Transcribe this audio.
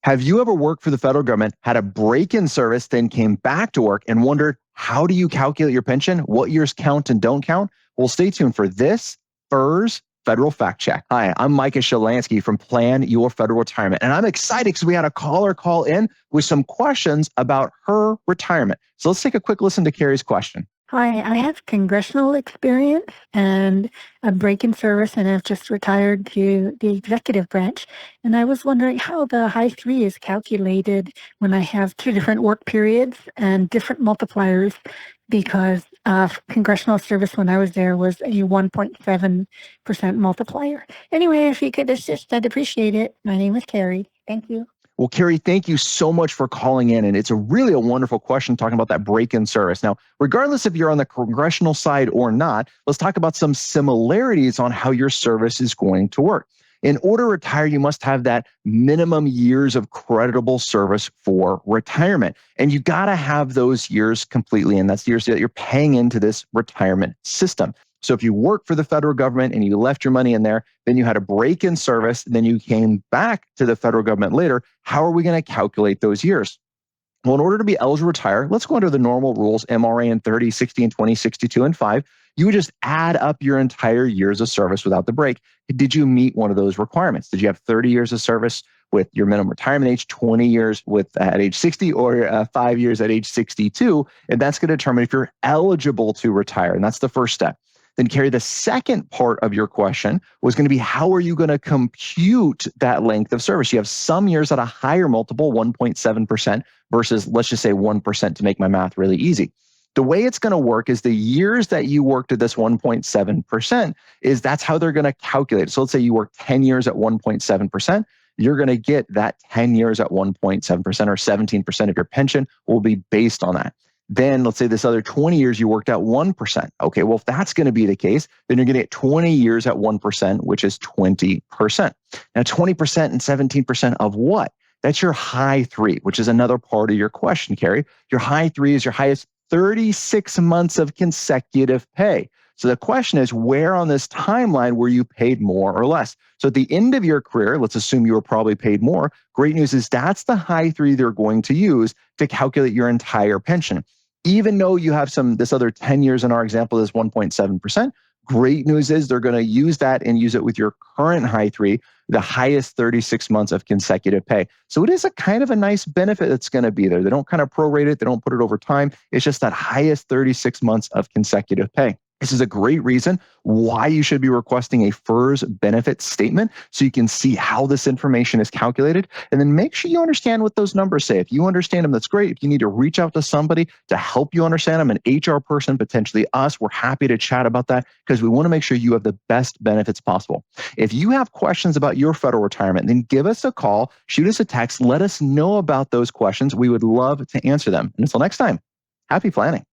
Have you ever worked for the federal government, had a break in service, then came back to work and wondered, how do you calculate your pension? What years count and don't count? Well, stay tuned for this FERS Federal Fact Check. Hi, I'm Micah Shilanski from Plan Your Federal Retirement, and I'm excited because we had a caller call in with some questions about her retirement. So let's take a quick listen to Carrie's question. Hi, I have congressional experience and a break in service, and I've just retired to the executive branch. And I was wondering how the High-3 is calculated when I have two different work periods and different multipliers, because congressional service when I was there was a 1.7% multiplier. Anyway, if you could assist, I'd appreciate it. My name is Carrie. Thank you. Well, Carrie, thank you so much for calling in. And it's really a wonderful question talking about that break-in service. Now, regardless if you're on the congressional side or not, let's talk about some similarities on how your service is going to work. In order to retire, you must have that minimum years of creditable service for retirement. And you got to have those years completely. And that's the years that you're paying into this retirement system. So if you work for the federal government and you left your money in there, then you had a break in service, then you came back to the federal government later, how are we going to calculate those years? Well, in order to be eligible to retire, let's go under the normal rules, MRA and 30, 60, and 20, 62, and 5. You would just add up your entire years of service without the break. Did you meet one of those requirements? Did you have 30 years of service with your minimum retirement age, 20 years at age 60, or 5 years at age 62? And that's going to determine if you're eligible to retire. And that's the first step. Then, Carrie, the second part of your question was going to be, how are you going to compute that length of service? You have some years at a higher multiple, 1.7%, versus, let's just say 1% to make my math really easy. The way it's going to work is the years that you worked at this 1.7% is that's how they're going to calculate it. So let's say you work 10 years at 1.7%. You're going to get that 10 years at 1.7%, or 17% of your pension will be based on that. Then let's say this other 20 years you worked at 1%. Okay, well, if that's going to be the case, then you're going to get 20 years at 1%, which is 20%. Now, 20% and 17% of what? That's your High-3, which is another part of your question, Carrie. Your High-3 is your highest 36 months of consecutive pay. So the question is, where on this timeline were you paid more or less? So at the end of your career, let's assume you were probably paid more. Great news is that's the High-3 they're going to use to calculate your entire pension. Even though you have this other 10 years in our example is 1.7%, great news is they're going to use that and use it with your current High-3, the highest 36 months of consecutive pay. So it is a kind of a nice benefit that's going to be there. They don't kind of prorate it. They don't put it over time. It's just that highest 36 months of consecutive pay. This is a great reason why you should be requesting a FERS benefit statement so you can see how this information is calculated, and then make sure you understand what those numbers say. If you understand them, that's great. If you need to reach out to somebody to help you understand them, an HR person, potentially us, we're happy to chat about that because we want to make sure you have the best benefits possible. If you have questions about your federal retirement, then give us a call, shoot us a text, let us know about those questions. We would love to answer them. And until next time, happy planning.